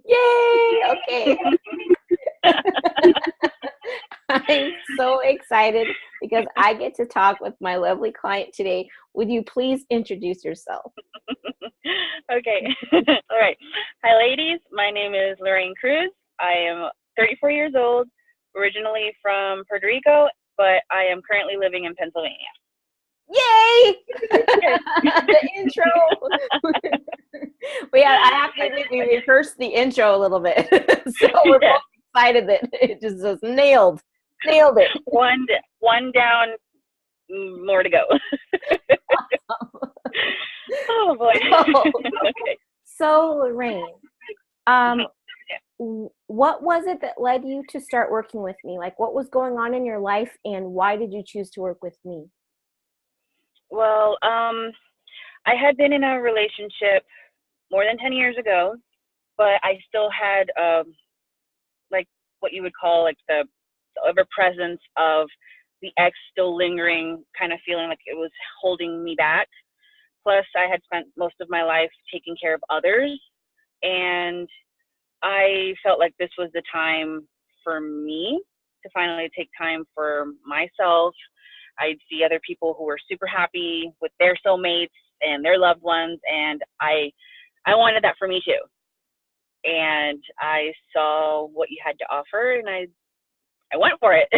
Yay! Okay. I'm so excited because I get to talk with my lovely client today. Would you please introduce yourself? Okay. All right. Hi, ladies. My name is Lorrayne Cruz. I am 34 years old, originally from Puerto Rico, but I am currently living in Pennsylvania. Yay! The intro. I have to admit, we rehearsed the intro a little bit. So we're both excited that it just was nailed. Nailed it. One down, more to go. Awesome. Oh, boy. Okay. So, Lorrayne, what was it that led you to start working with me? Like, what was going on in your life, and why did you choose to work with me? Well, I had been in a relationship more than 10 years ago, but I still had, like, what you would call, like, the ever presence of the ex still lingering, kind of feeling like it was holding me back. Plus, I had spent most of my life taking care of others, and I felt like this was the time for me to finally take time for myself. I'd see other people who were super happy with their soulmates and their loved ones, and I wanted that for me too. And I saw what you had to offer, and I went for it.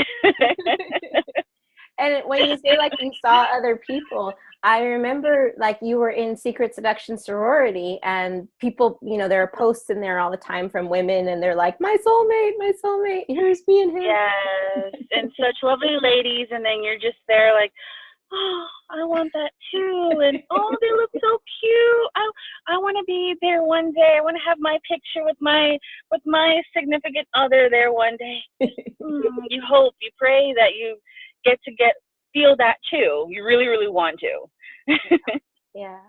And when you say like you saw other people, I remember like you were in Secret Seduction sorority, and people, there are posts in there all the time from women, and they're like, my soulmate, here's me and him. Yes, and such lovely ladies, and then you're just there like, oh, I want that too, and oh, they look so cute. I want to be there one day. I want to have my picture with my significant other there one day. You hope, you pray that you get to feel that too. You really, really want to. Yeah.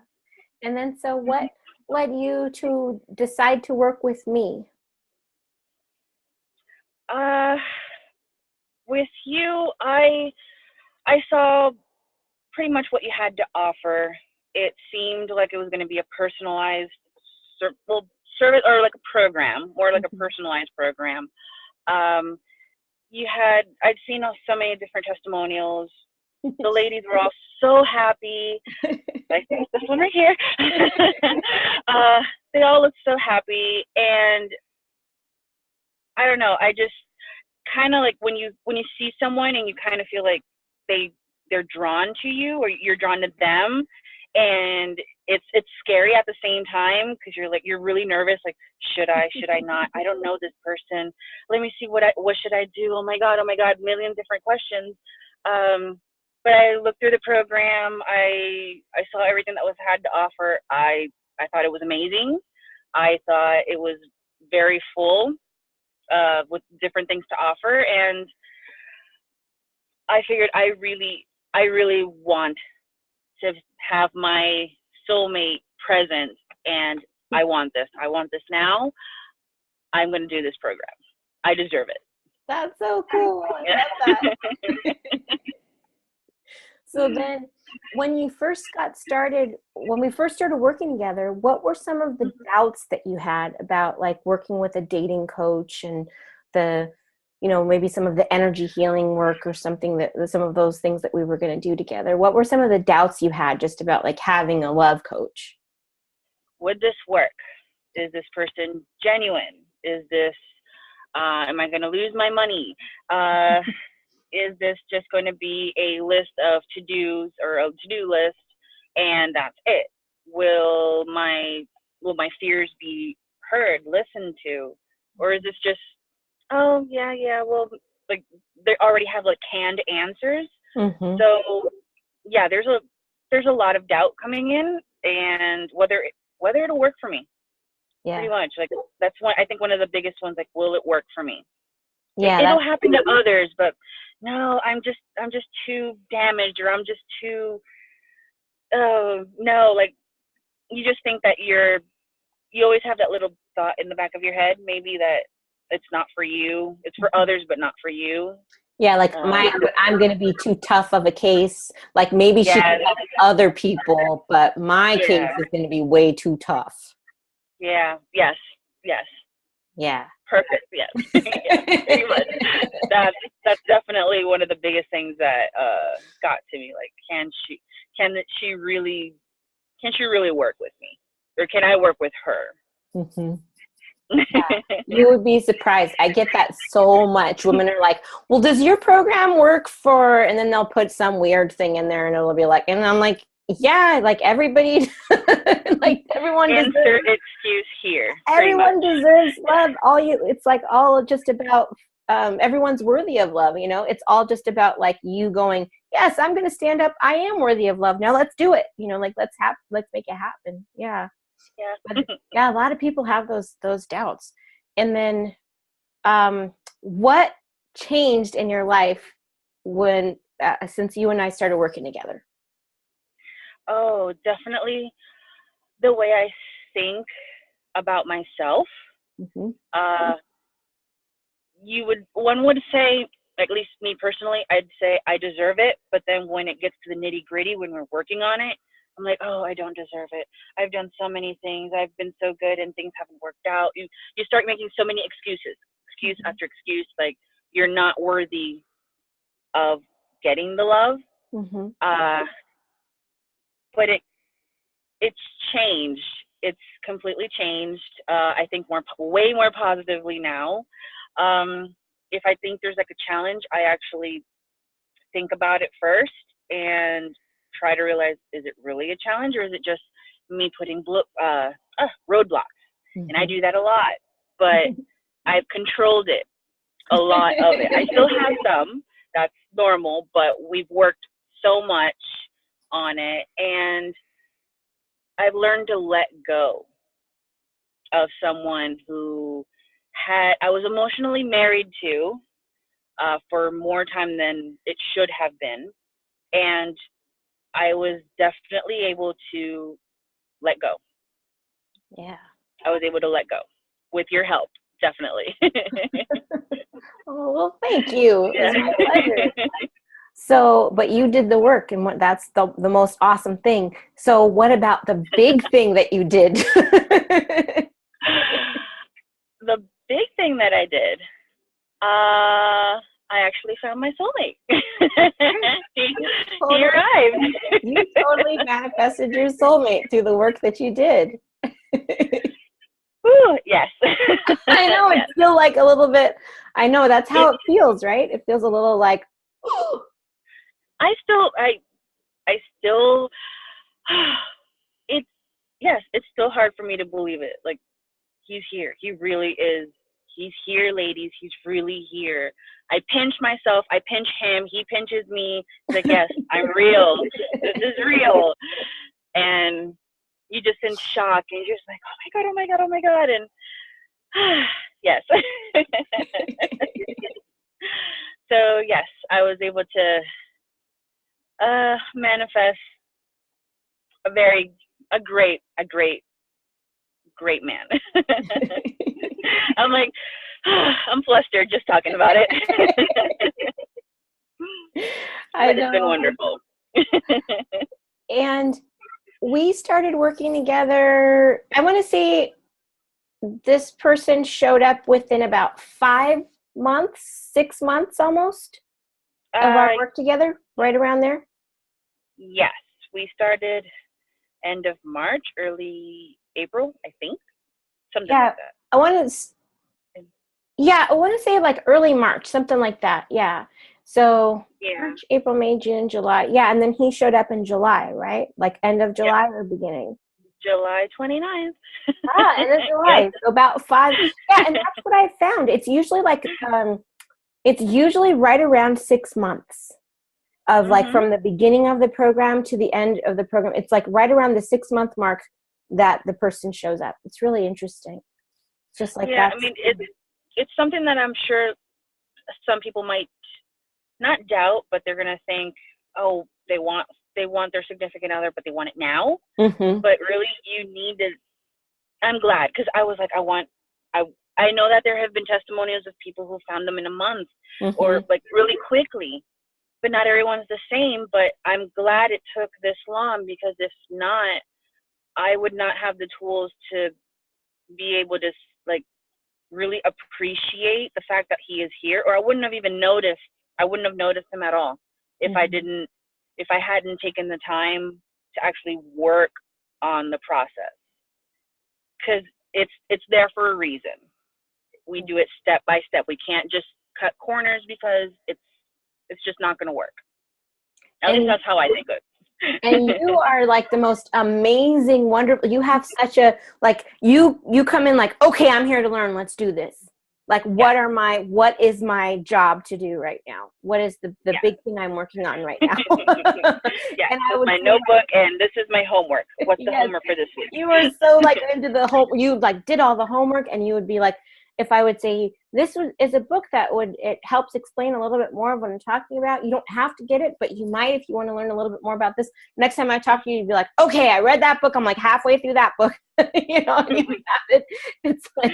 And then, so what led you to decide to work with me? With you, I saw pretty much what you had to offer. It seemed like it was going to be a personalized service, or like a program, more like a personalized program. I'd seen so many different testimonials. The ladies were all so happy. I think this one right here. They all looked so happy, and I don't know. I just kind of like when you see someone and you kind of feel like they're drawn to you, or you're drawn to them, and it's scary at the same time, because you're really nervous, like, should I not, I don't know this person, let me see what should I do, oh my god, million different questions. But I looked through the program, I saw everything that had to offer. I thought it was amazing. I thought it was very full with different things to offer, and I figured I really want to have my soulmate present, and I want this now. I'm going to do this program. I deserve it. That's so cool. I love that. So then, when we first started working together, what were some of the doubts that you had about like working with a dating coach, and the, maybe some of the energy healing work or something, some of those things that we were going to do together? What were some of the doubts you had just about like having a love coach? Would this work? Is this person genuine? Is this, am I going to lose my money? Is this just going to be a list of to-dos, or a to-do list, and that's it? Will my fears be heard, listened to? Or is this just, oh, yeah, well, like, they already have like canned answers. So yeah, there's a lot of doubt coming in, and whether it'll work for me. Yeah, pretty much. Like, that's one of the biggest ones. Like, will it work for me? Yeah, it'll happen to others, but no, I'm just too damaged, or I'm just too, no, like, you just think that you always have that little thought in the back of your head, maybe, that it's not for you. It's for others, but not for you. Yeah, like I'm going to be too tough of a case. Like, maybe she can help other people, but my case is going to be way too tough. Yeah, yes, Yes. Yeah. Perfect. Yes. Yes. Pretty much. That's definitely one of the biggest things that got to me. Like, can she really work with me, or can I work with her? Mm-hmm. Yeah. You would be surprised. I get that so much. Women are like, well, does your program work for, and then they'll put some weird thing in there and it'll be like, and I'm like, yeah, like everybody, like everyone Insert deserves, excuse here. everyone deserves love. It's like all just about, everyone's worthy of love. You know, it's all just about like you going, yes, I'm going to stand up. I am worthy of love. Now let's do it. You know, like let's make it happen. Yeah. But Yeah. yeah, a lot of people have those doubts. And then what changed in your life when since you and I started working together? Oh, definitely the way I think about myself. Mm-hmm. Uh, one would say, at least me personally, I'd say I deserve it. But then when it gets to the nitty gritty, when we're working on it, I'm like, oh, I don't deserve it. I've done so many things. I've been so good and things haven't worked out. You start making so many excuses, excuse Mm-hmm. after excuse, like you're not worthy of getting the love. Mm-hmm. Uh, but it's changed. It's completely changed. I think way more positively now. If I think there's like a challenge, I actually think about it first and try to realize, is it really a challenge, or is it just me putting roadblocks? And I Mm-hmm. do that a lot, but I've controlled it, a lot of it. I still have some, that's normal, but we've worked so much on it, and I've learned to let go of someone who I was emotionally married to for more time than it should have been. And I was definitely able to let go. Yeah. I was able to let go with your help, definitely. Oh, well, thank you. It was my pleasure. Yeah. So, but you did the work, and that's the most awesome thing. So, what about the big thing that you did? The big thing that I did, I actually found my soulmate. He arrived. You totally manifested your soulmate through the work that you did. Ooh, yes. I know it Yes. feels like a little bit. I know that's how it feels, right? It feels a little like. I still, it's, yes, it's still hard for me to believe it. Like, he's here. He really is. He's here, ladies. He's really here. I pinch myself. I pinch him. He pinches me. He's like, yes, I'm real. This is real. And you just in shock, and you're just like, oh my God, oh my God, oh my God. And yes. So yes, I was able to manifest a great man. I'm like, I'm flustered just talking about it. I But it's been know. wonderful. And we started working together. I want to say this person showed up within about 5 months, 6 months almost of our work together, right around there. Yes, we started end of March, early April, I think. Something like that. I want to say like early March, something like that. Yeah. So Yeah. March, April, May, June, July. Yeah. And then he showed up in July, right? Like end of July or beginning? July 29th. End of July. Yes. So about 5. Yeah. And that's what I found. It's usually like, it's usually right around 6 months of like from the beginning of the program to the end of the program. It's like right around the 6-month mark that the person shows up. It's really interesting. It's just like that. I mean, it's something that I'm sure some people might not doubt, but they're gonna think, oh, they want their significant other, but they want it now. Mm-hmm. But really, you need to. I'm glad, because I was like, I know that there have been testimonials of people who found them in a month or like really quickly, but not everyone's the same. But I'm glad it took this long, because if not, I would not have the tools to be able to like really appreciate the fact that he is here, or I wouldn't have noticed him at all if if I hadn't taken the time to actually work on the process, because it's there for a reason. We do it step by step. We can't just cut corners because it's just not going to work. At least that's how I think it. And you are like the most amazing, wonderful. You have such a, like, you come in like, okay, I'm here to learn. Let's do this. Like, what is my job to do right now? What is the big thing I'm working on right now? Yeah, and I would my notebook, and this is my homework. What's the homework for this week? You were so like into the whole, you like did all the homework, and you would be like, if I would say, this is a book that it helps explain a little bit more of what I'm talking about. You don't have to get it, but you might if you want to learn a little bit more about this. Next time I talk to you, you'd be like, okay, I read that book. I'm like halfway through that book. You know, and you have it. It's like,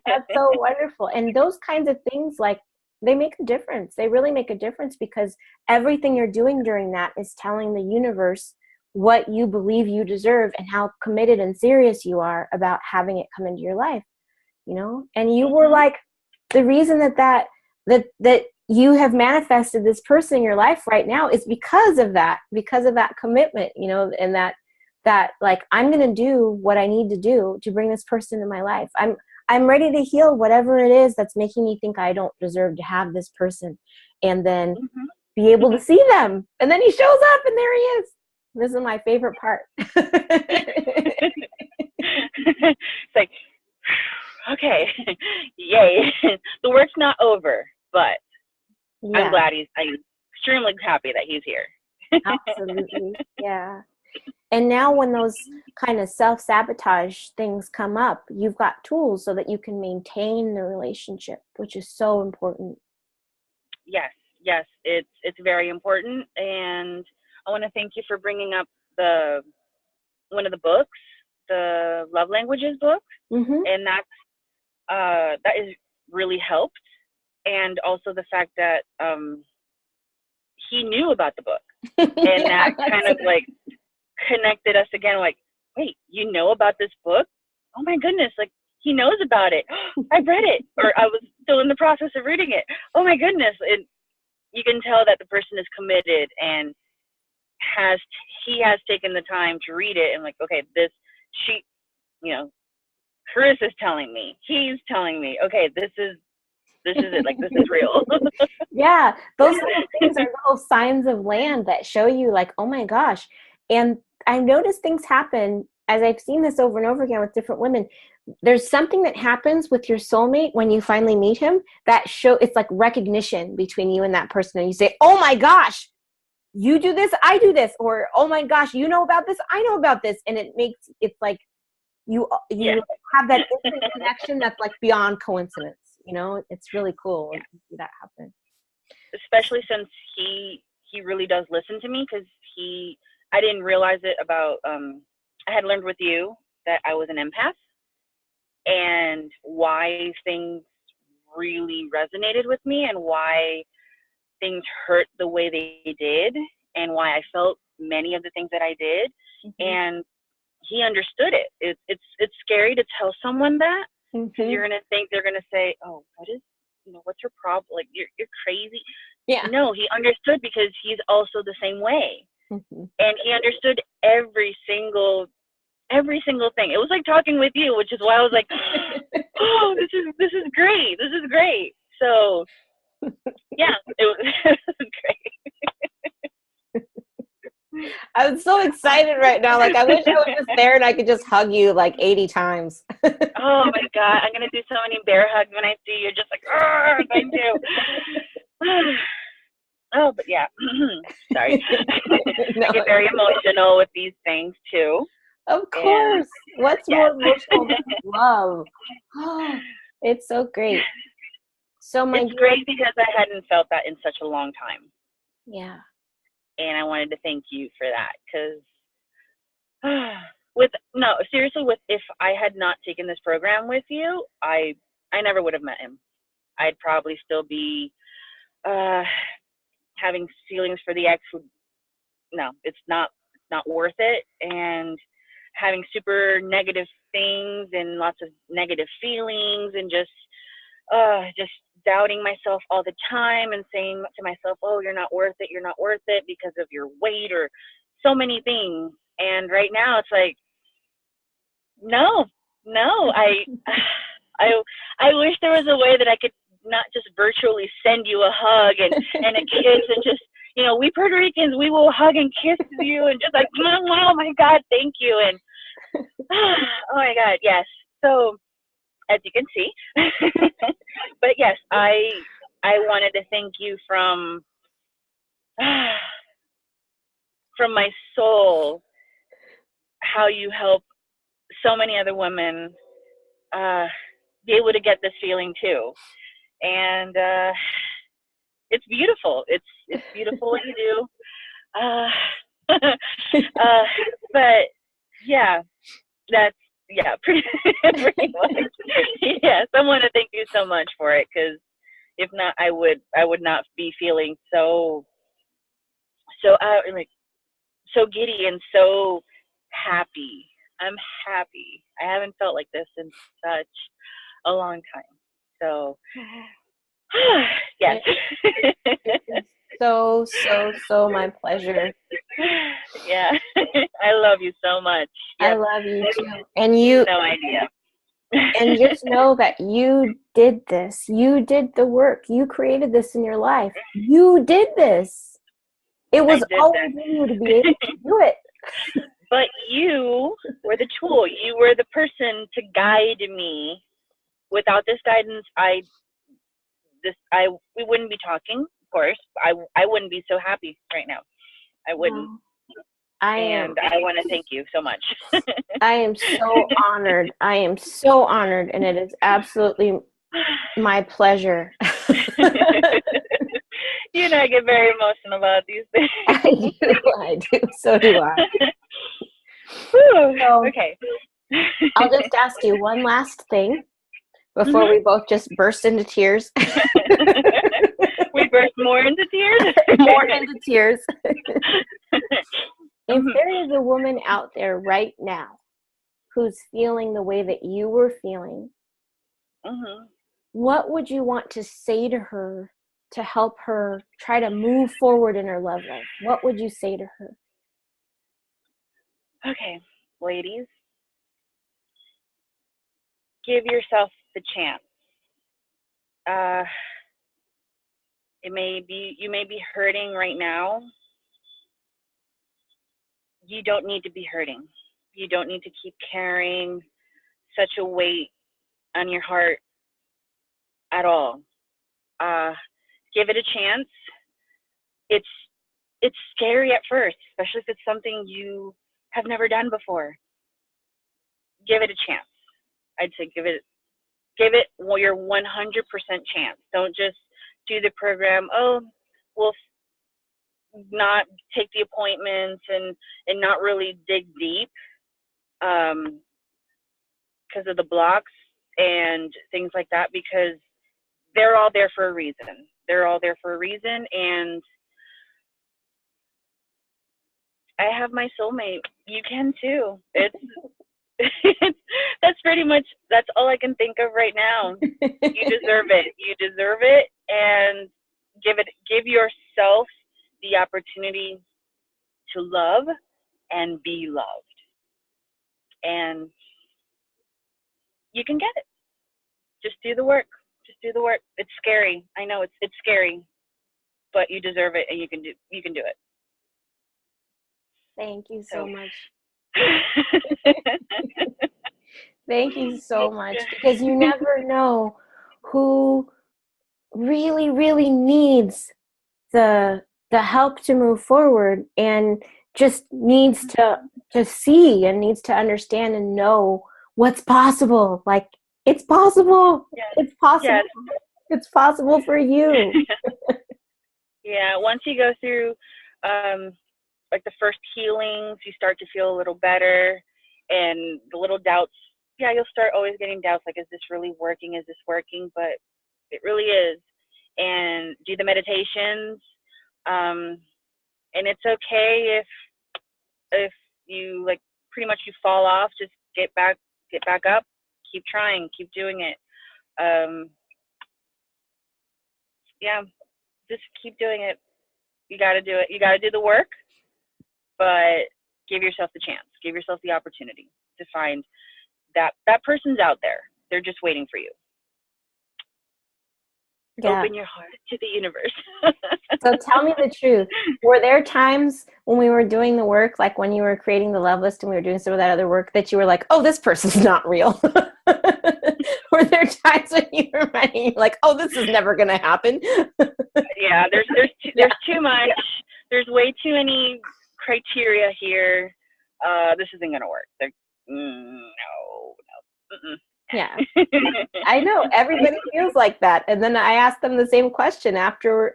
that's so wonderful. And those kinds of things, like, they make a difference. They really make a difference, because everything you're doing during that is telling the universe what you believe you deserve and how committed and serious you are about having it come into your life. You know, and you were like, the reason that you have manifested this person in your life right now is because of that commitment, you know, and that like, I'm going to do what I need to do to bring this person in my life. I'm ready to heal whatever it is that's making me think I don't deserve to have this person, and then be able to see them. And then he shows up, and there he is. This is my favorite part. It's like, okay, yay. The work's not over, but I'm extremely happy that he's here. Absolutely. Yeah. And now when those kind of self-sabotage things come up, you've got tools so that you can maintain the relationship, which is so important. Yes, it's very important. And I want to thank you for bringing up one of the books, the Love Languages book. And that is really helped. And also the fact that he knew about the book, and that kind of like connected us again. Like, wait, you know about this book? Oh my goodness, like, he knows about it. I read it, or I was still in the process of reading it. Oh my goodness. And you can tell that the person is committed and he has taken the time to read it, and like, okay, Carisa's telling me, he's telling me, okay, this is it, like, this is real. Yeah, those little things are little signs of land that show you, like, oh my gosh. And I noticed things happen, as I've seen this over and over again with different women. There's something that happens with your soulmate when you finally meet him that it's like recognition between you and that person. And you say, oh my gosh, you do this, I do this. Or, oh my gosh, you know about this, I know about this. And it's like you have that instant connection that's like beyond coincidence. You know, it's really cool to see that happen. Especially since he really does listen to me, because I didn't realize it about, I had learned with you that I was an empath, and why things really resonated with me, and why things hurt the way they did, and why I felt many of the things that I did. And he understood it. It's scary to tell someone that, because you're gonna think they're gonna say, oh, what's your problem? Like, you're crazy. Yeah. No, he understood, because he's also the same way. And he understood every single thing. It was like talking with you, which is why I was like, oh, this is great. This is great. So yeah, it was great. I'm so excited right now. Like, I wish I was just there and I could just hug you like 80 times. Oh my God, I'm gonna do so many bear hugs when I see you. Just like, thank you. Oh, but yeah, sorry. No. I get very emotional with these things too. Of course. What's more emotional than love? It's so great. So it's great because I hadn't felt that in such a long time. Yeah. And I wanted to thank you for that, because if I had not taken this program with you, I never would have met him. I'd probably still be having feelings for the ex. No, it's not worth it. And having super negative things and lots of negative feelings, and just doubting myself all the time and saying to myself, oh, you're not worth it because of your weight or so many things. And right now it's like, no, I wish there was a way that I could not just virtually send you a hug and a kiss and just, we Puerto Ricans, we will hug and kiss you and just like, oh my God, thank you. And oh my God, yes. So as you can see, but yes, I wanted to thank you from my soul, how you help so many other women be able to get this feeling too. And it's beautiful. It's beautiful what you do. But yeah, that's, pretty much. Yes, I want to thank you so much for it, because if not, I would not be feeling so so giddy and so happy. I'm happy. I haven't felt like this in such a long time. So yes. So my pleasure. Yeah. I love you so much. Yep. I love you too. And you, no idea. And just know that you did this. You did the work. You created this in your life. You did this. It was always in you to be able to do it. But you were the tool. You were the person to guide me. Without this guidance, we wouldn't be talking, of course. I wouldn't be so happy right now. I wouldn't. I want to thank you so much. I am so honored. I am so honored, and it is absolutely my pleasure. You know, I get very emotional about these things. I do. So do I. So, okay. I'll just ask you one last thing before we both just burst into tears. We burst more into tears? More into tears. If there is a woman out there right now who's feeling the way that you were feeling, what would you want to say to her to help her try to move forward in her love life? What would you say to her? Okay, ladies, give yourself the chance. You may be hurting right now. You don't need to be hurting. You don't need to keep carrying such a weight on your heart at all. Give it a chance. It's scary at first, especially if it's something you have never done before. Give it a chance. I'd say give it your 100% chance. Don't just do the program. Oh, we'll not take the appointments and not really dig deep because of the blocks and things like that, because they're all there for a reason. They're all there for a reason, and I have my soulmate. You can too. It's that's all I can think of right now. You deserve it. You deserve it, and give yourself the opportunity to love and be loved. And you can get it. Just do the work. Just do the work. It's scary. I know it's scary, but you deserve it, and you can do it. Thank you so much. Thank you so much, because you never know who really, really needs the help to move forward, and just needs to see and needs to understand and know what's possible. Like, it's possible. Yes. It's possible. Yes. It's possible for you. Yeah. Once you go through like the first healings, you start to feel a little better, and the little doubts, you'll start always getting doubts, like, is this really working? Is this working? But it really is. And do the meditations. And it's okay if you like pretty much you fall off, just get back up, keep trying, keep doing it. Yeah, just keep doing it. You got to do it. You got to do the work, but give yourself the chance. Give yourself the opportunity to find that person's out there. They're just waiting for you. Yeah. Open your heart to the universe. So tell me the truth. Were there times when we were doing the work, like when you were creating the love list and we were doing some of that other work, that you were like, oh, this person's not real? Were there times when you were writing, like, oh, this is never going to happen? Yeah, there's too much. There's way too many criteria here. This isn't going to work. No. Mm-mm. Yeah, I know everybody feels like that. And then I ask them the same question after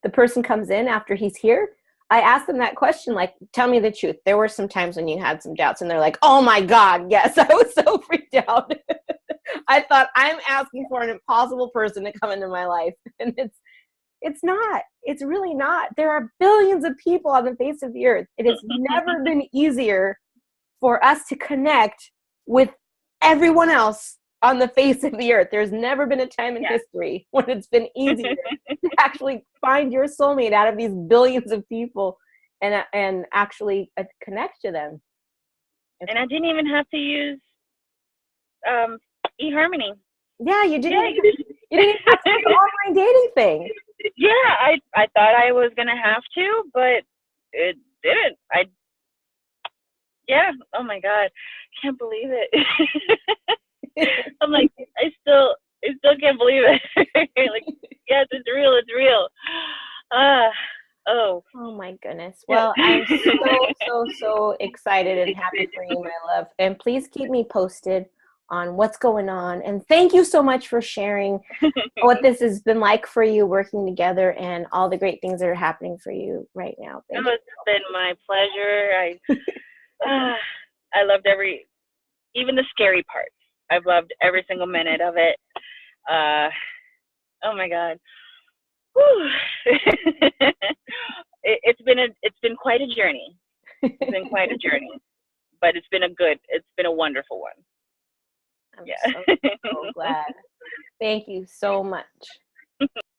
the person comes in, after he's here. I ask them that question, like, tell me the truth. There were some times when you had some doubts, and they're like, oh my God, yes, I was so freaked out. I thought, I'm asking for an impossible person to come into my life. And it's not. It's really not. There are billions of people on the face of the earth. It has never been easier for us to connect with everyone else on the face of the earth. There's never been a time in history when it's been easier to actually find your soulmate out of these billions of people and actually connect to them. And I didn't even have to use eHarmony. Yeah, you didn't even have to do the online dating thing. Yeah, I thought I was gonna have to, but it didn't. Oh my God, can't believe it. I'm like, I still can't believe it. Like, yes, it's real. Oh my goodness. Well, I'm so excited and happy for you, my love. And please keep me posted on what's going on. And thank you so much for sharing what this has been like for you working together and all the great things that are happening for you right now. It's been my pleasure. I loved even the scary parts. I've loved every single minute of it. Oh my God. It's been quite a journey. It's been quite a journey, but it's been a wonderful one. I'm so glad. Thank you so much.